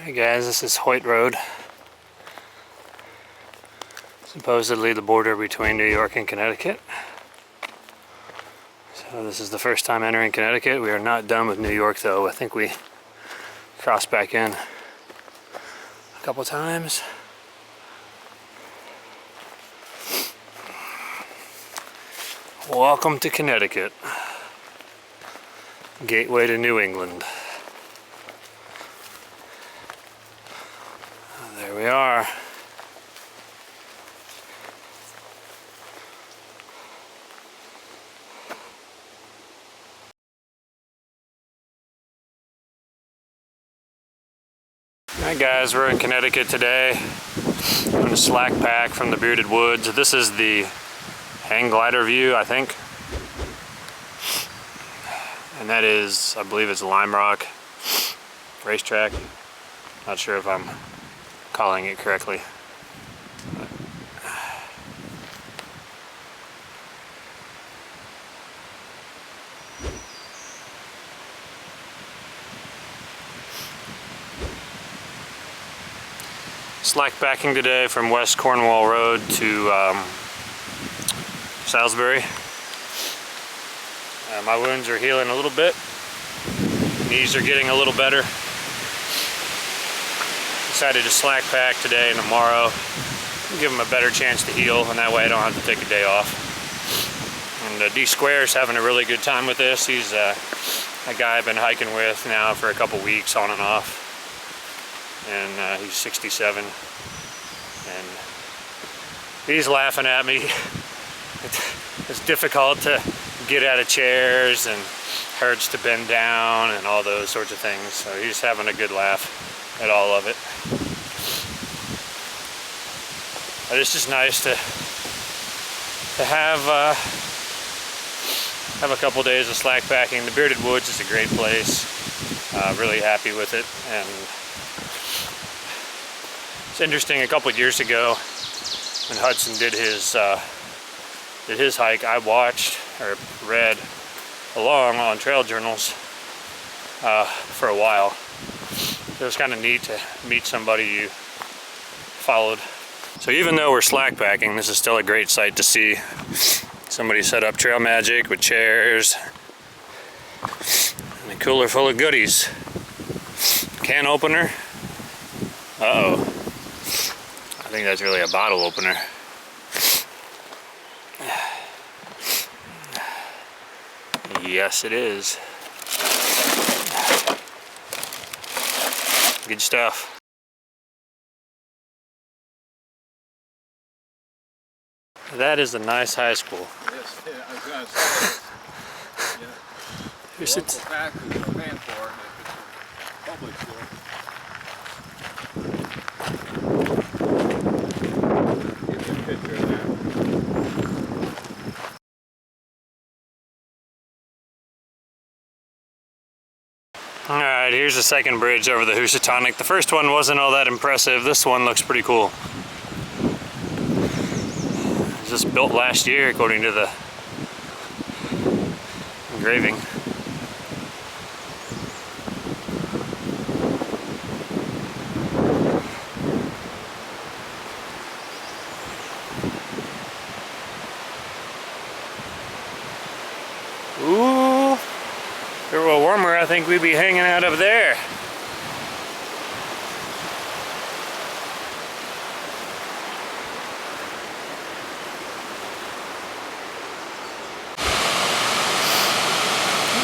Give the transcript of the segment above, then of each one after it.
Hey guys, this is Hoyt Road. Supposedly the border between New York and Connecticut. So this is the first time entering Connecticut. We are not done with New York though. I think we crossed back in a couple times. Welcome to Connecticut. Gateway to New England. There we are. Alright guys, we're in Connecticut today. On a slack pack from the Bearded Woods. This is the Hanglider View, I think. And that is, I believe it's Limerock Racetrack. Not sure if I'm calling it correctly. Slack backing today from West Cornwall Road to Salisbury. My wounds are healing a little bit. Knees are getting a little better. Decided to slack pack today and tomorrow. Give them a better chance to heal, and that way I don't have to take a day off. And D Square's having a really good time with this. He's a guy I've been hiking with now for a couple weeks on and off. And he's 67. And he's laughing at me. It's difficult to get out of chairs and hurts to bend down and all those sorts of things. So he's having a good laugh at all of it. But it's just nice to have a couple days of slack packing. The Bearded Woods is a great place. Really happy with it. And it's interesting, a couple of years ago when Hudson did his hike, I watched or read along on trail journals for a while. It was kind of neat to meet somebody you followed. So even though we're slack packing, this is still a great sight to see. Somebody set up Trail Magic with chairs and a cooler full of goodies. Can opener. Uh-oh. I think that's really a bottle opener. Yes, it is. Good stuff. That is a nice high school. Yes, yeah, I was going to say. Yeah. Who sits? Faculty is paying for it. Public school. Give me a picture of that. Alright, here's the second bridge over the Housatonic. The first one wasn't all that impressive. This one looks pretty cool. It was just built last year according to the engraving. Ooh, if it were warmer, I think we'd be hanging out up there.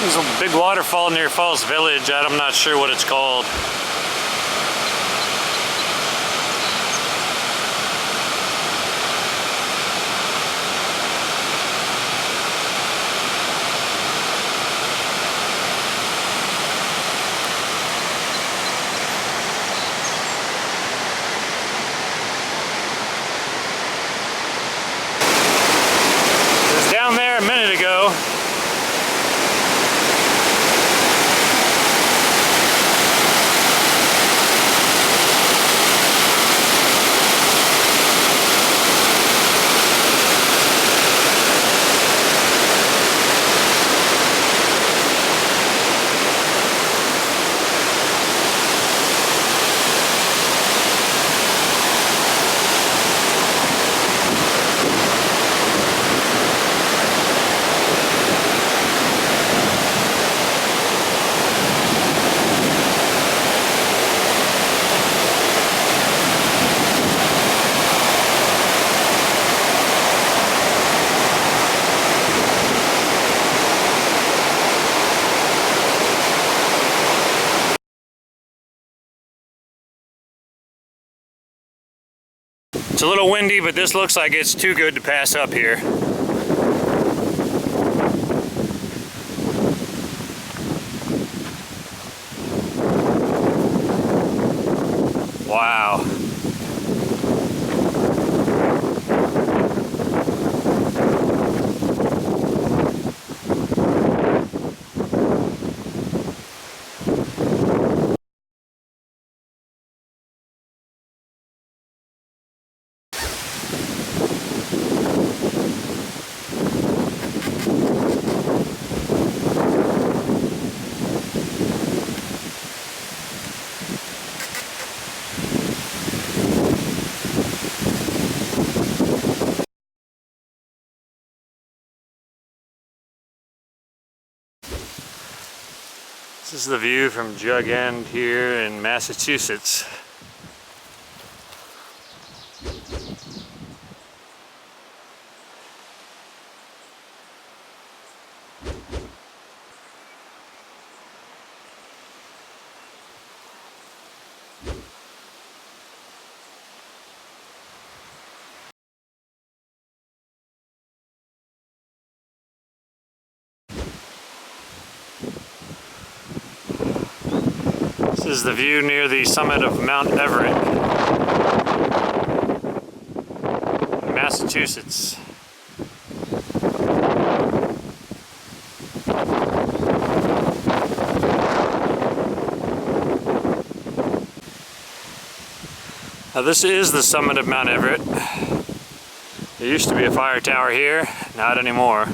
There's a big waterfall near Falls Village. I'm not sure what it's called. Down there a minute ago. It's a little windy, but this looks like it's too good to pass up here. Wow. This is the view from Jug End here in Massachusetts. This is the view near the summit of Mount Everett, Massachusetts. Now this is the summit of Mount Everett. There used to be a fire tower here, not anymore.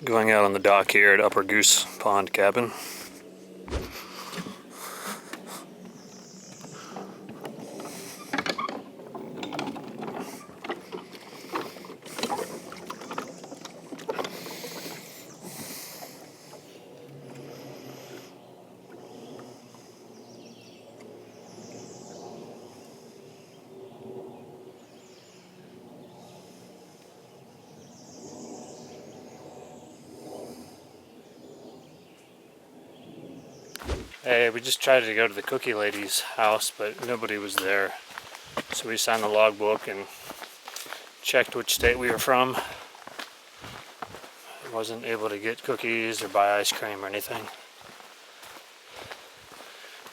Going out on the dock here at Upper Goose Pond Cabin. Hey, we just tried to go to the cookie lady's house, but nobody was there. So we signed the logbook and checked which state we were from. Wasn't able to get cookies or buy ice cream or anything.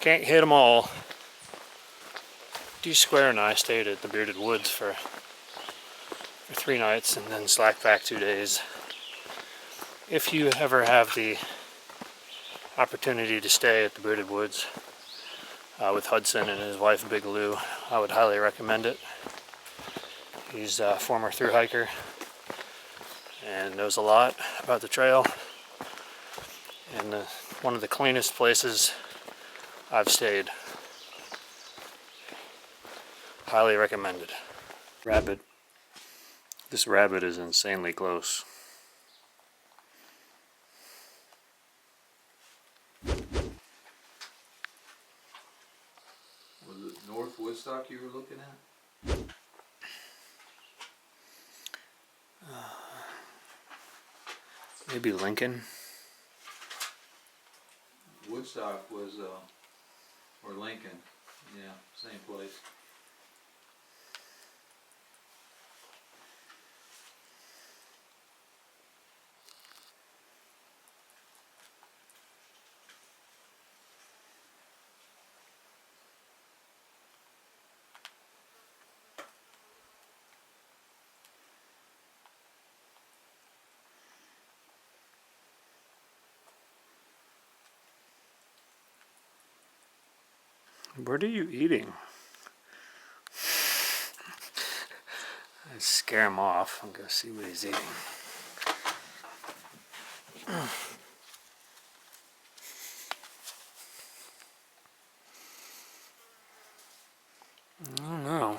Can't hit them all. D Square and I stayed at the Bearded Woods for 3 nights and then slacked back 2 days. If you ever have the opportunity to stay at the Bearded Woods with Hudson and his wife Big Lou, I would highly recommend it. He's a former thru-hiker and knows a lot about the trail, and one of the cleanest places I've stayed. Highly recommended. Rabbit. This rabbit is insanely close. stock you were looking at? Maybe Lincoln. Woodstock was, or Lincoln, yeah, same place. What are you eating? I'd scare him off and go see what he's eating. I don't know.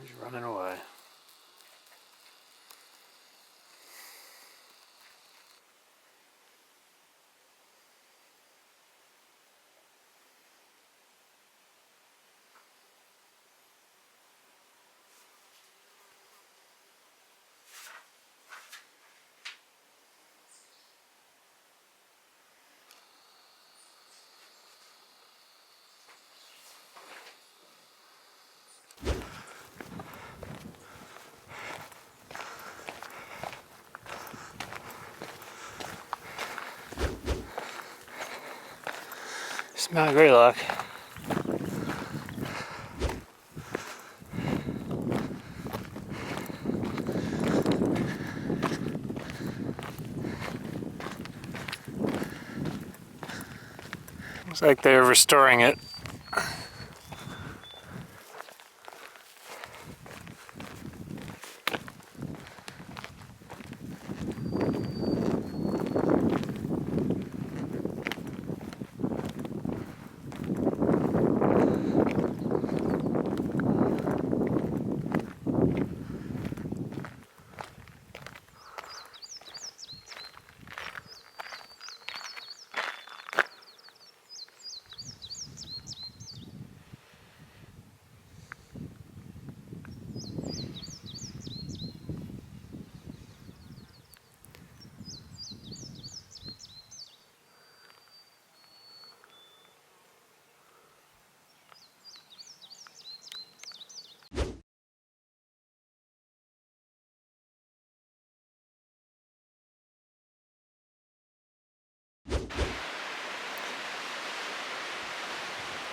He's running away. It's Mount Greylock. Looks like they're restoring it.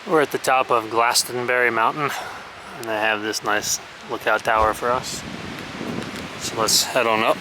We're at the top of Glastonbury Mountain, and they have this nice lookout tower for us. So let's head on up.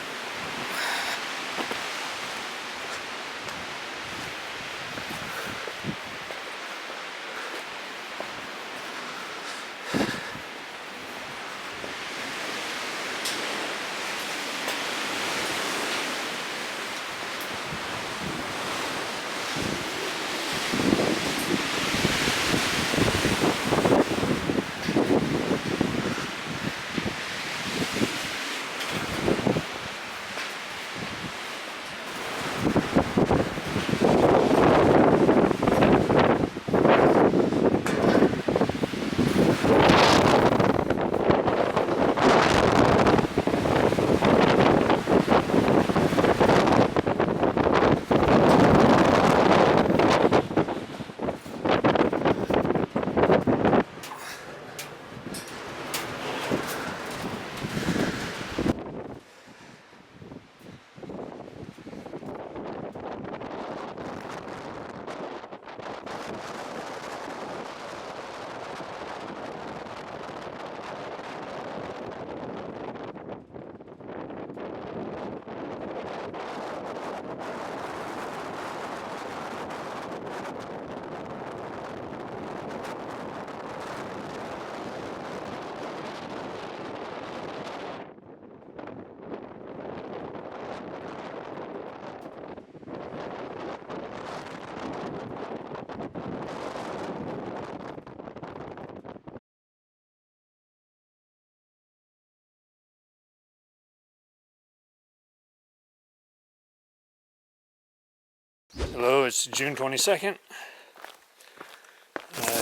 Hello, it's June 22nd.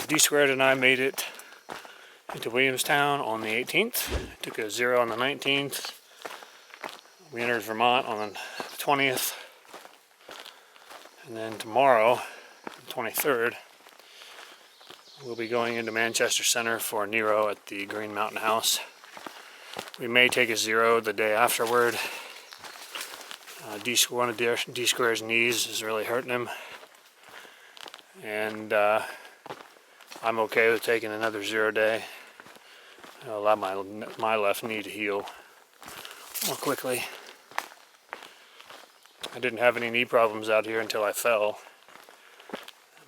D Squared and I made it into Williamstown on the 18th. Took a 0 on the 19th. We entered Vermont on the 20th. And then tomorrow, the 23rd, we'll be going into Manchester Center for Nero at the Green Mountain House. We may take a 0 the day afterward. One of D Square's knees is really hurting him. And I'm okay with taking another 0 day. I'll allow my left knee to heal more quickly. I didn't have any knee problems out here until I fell.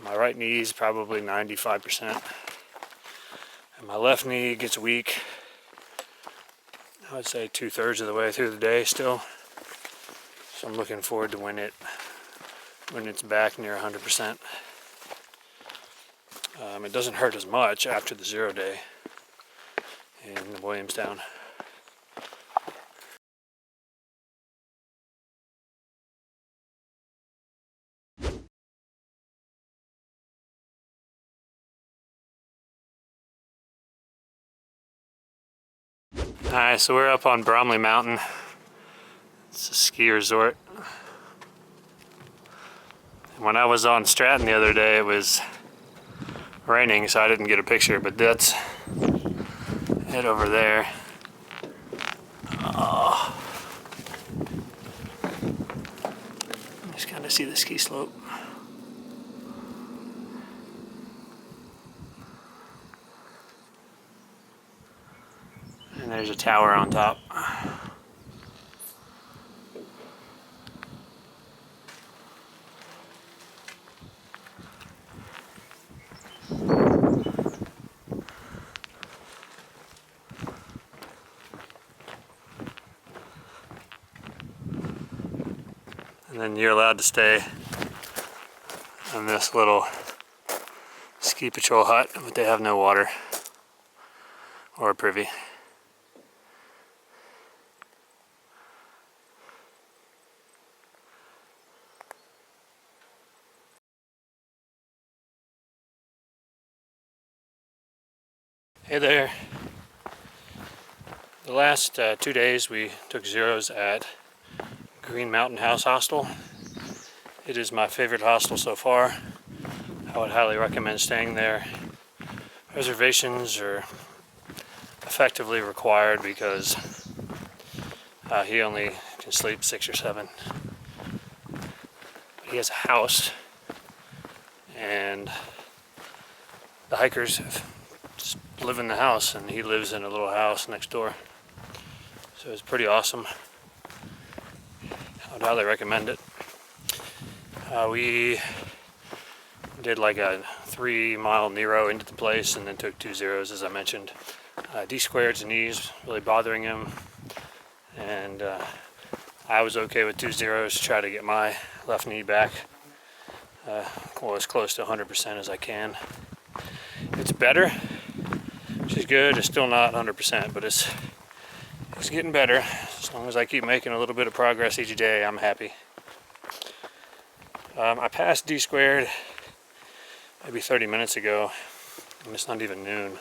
My right knee is probably 95%. And my left knee gets weak, I would say 2/3 of the way through the day still. So I'm looking forward to when it's back near 100%. It doesn't hurt as much after the 0 day in Williamstown. Alright, so we're up on Bromely Mountain. It's a ski resort. When I was on Stratton the other day, it was raining, so I didn't get a picture, but that's it over there. Oh. Just kind of see the ski slope. And there's a tower on top. And then you're allowed to stay in this little ski patrol hut, but they have no water or a privy. Hey there. The last 2 days we took 0s at Green Mountain House Hostel. It is my favorite hostel so far. I would highly recommend staying there. Reservations are effectively required because he only can sleep 6 or 7. He has a house, and the hikers just live in the house, and he lives in a little house next door. So it's pretty awesome. I would highly recommend it. We did like a 3-mile Nero into the place and then took 2 0s, as I mentioned. D Squared's knees really bothering him, and I was okay with 2 0s to try to get my left knee back as close to 100% as I can. It's better, which is good. It's still not 100%, but it's getting better. As long as I keep making a little bit of progress each day, I'm happy. I passed D Squared maybe 30 minutes ago, and it's not even noon.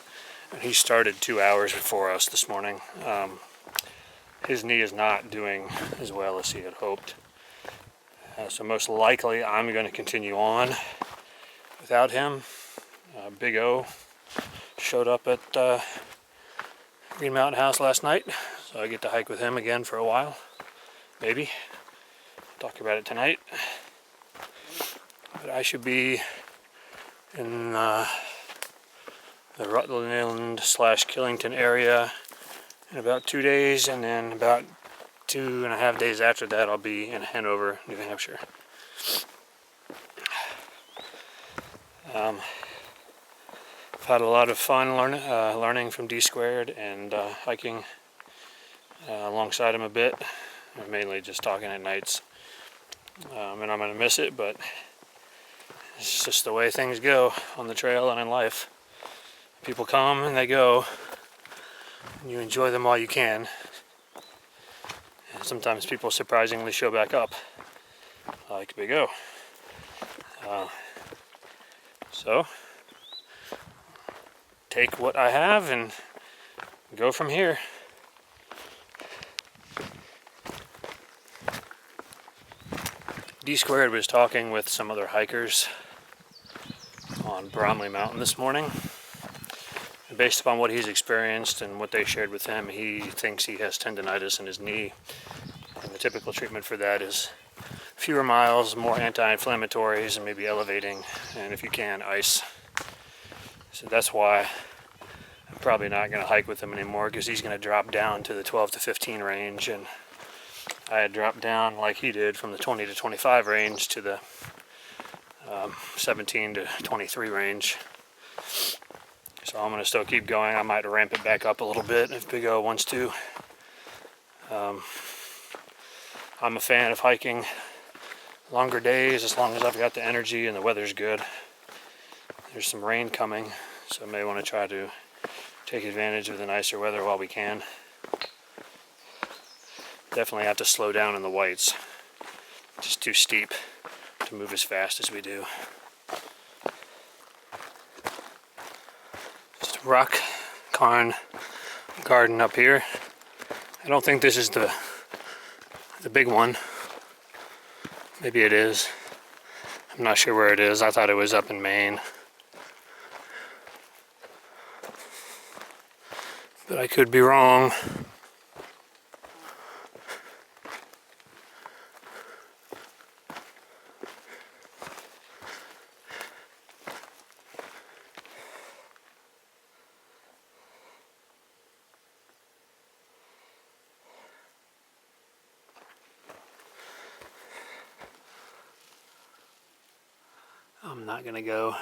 And he started 2 hours before us this morning. His knee is not doing as well as he had hoped. So most likely I'm going to continue on without him. Big O showed up at Green Mountain House last night, so I get to hike with him again for a while. Maybe. Talk about it tonight. But I should be in the Rutland/Killington area in about 2 days, and then about 2.5 days after that I'll be in Hanover, New Hampshire. I've had a lot of fun learning from D Squared and hiking alongside him a bit, mainly just talking at nights. And I'm going to miss it, but it's just the way things go on the trail and in life. People come and they go, and you enjoy them while you can. And sometimes people surprisingly show back up, like Big O. So take what I have and go from here. D Squared was talking with some other hikers on Bromely Mountain this morning. And based upon what he's experienced and what they shared with him, he thinks he has tendonitis in his knee. And the typical treatment for that is fewer miles, more anti-inflammatories, and maybe elevating, and if you can, ice. So that's why I'm probably not going to hike with him anymore, because he's going to drop down to the 12 to 15 range, and I had dropped down like he did from the 20 to 25 range to the 17 to 23 range. So I'm going to still keep going. I might ramp it back up a little bit if Big O wants to. I'm a fan of hiking longer days as long as I've got the energy and the weather's good. There's some rain coming, so I may want to try to take advantage of the nicer weather while we can. Definitely have to slow down in the whites. Just too steep to move as fast as we do. Just a rock cairn garden up here. I don't think this is the big one. Maybe it is. I'm not sure where it is. I thought it was up in Maine. But I could be wrong. I'm not gonna go.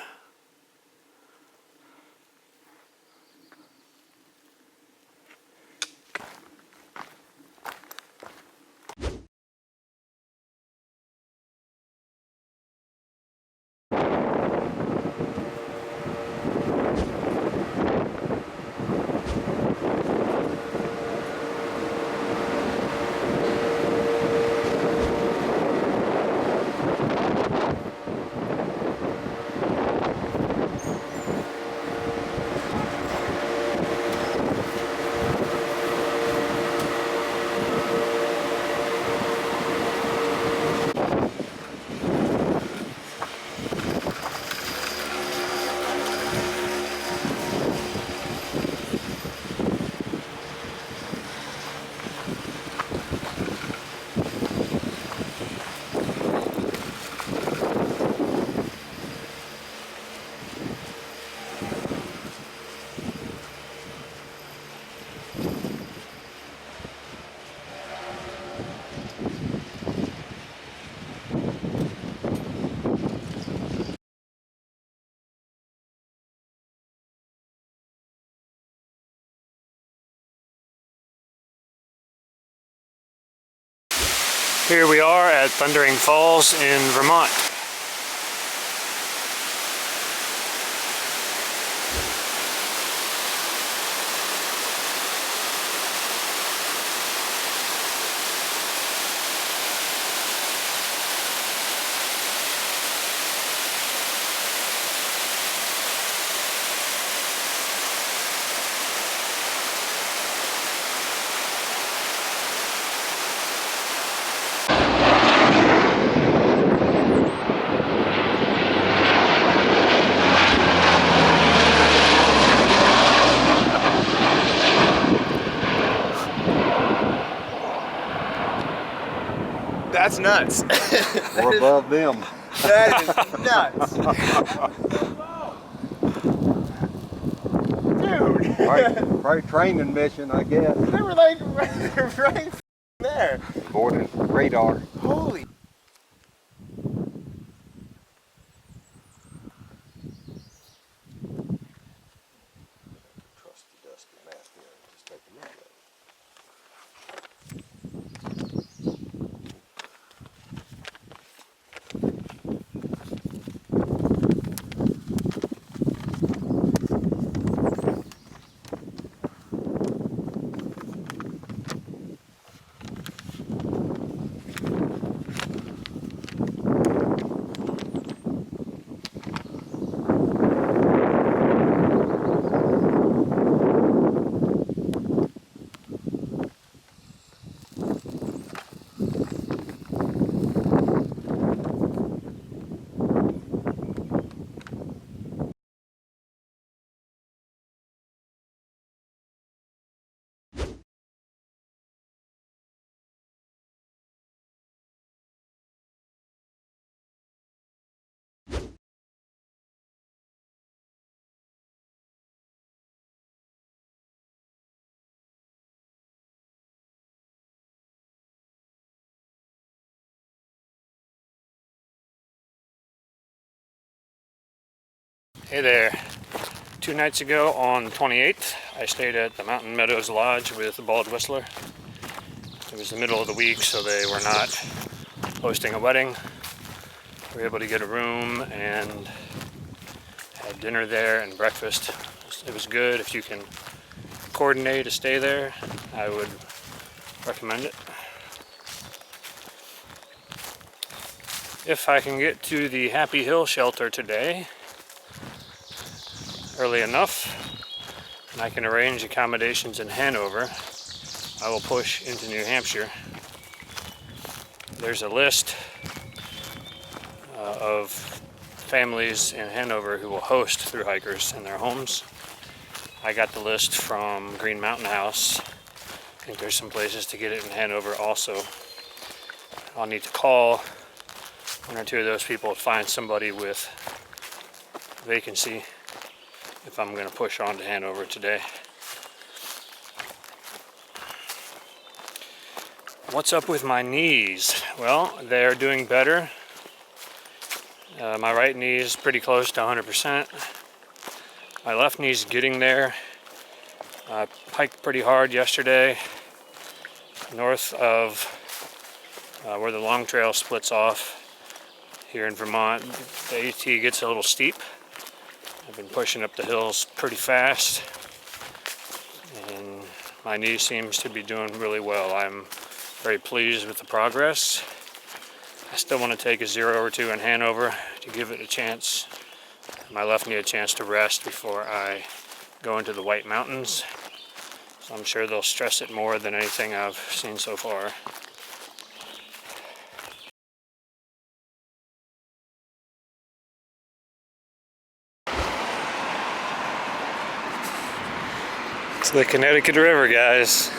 Here we are at Thundering Falls in Vermont. That's nuts. We're above them. That is nuts. Dude. Right training mission, I guess. They were like right there. Boarding radar. Holy. Trusty dusty mask here. Just take a look at it. Hey there. 2 nights ago on the 28th, I stayed at the Mountain Meadows Lodge with the Bald Whistler. It was the middle of the week, so they were not hosting a wedding. We were able to get a room and had dinner there and breakfast. It was good. If you can coordinate to stay there, I would recommend it. If I can get to the Happy Hill shelter today early enough, and I can arrange accommodations in Hanover, I will push into New Hampshire. There's a list of families in Hanover who will host thru-hikers in their homes. I got the list from Green Mountain House. I think there's some places to get it in Hanover also. I'll need to call 1 or 2 of those people to find somebody with vacancy if I'm going to push on to Hanover today. What's up with my knees? Well, they're doing better. My right knee is pretty close to 100%. My left knee's getting there. I hiked pretty hard yesterday north of where the long trail splits off here in Vermont. The AT gets a little steep. I've been pushing up the hills pretty fast, and my knee seems to be doing really well. I'm very pleased with the progress. I still want to take a 0 or 2 in Hanover to give it a chance, my left knee a chance to rest before I go into the White Mountains. So I'm sure they'll stress it more than anything I've seen so far. It's the Connecticut River, guys.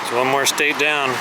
It's one more state down.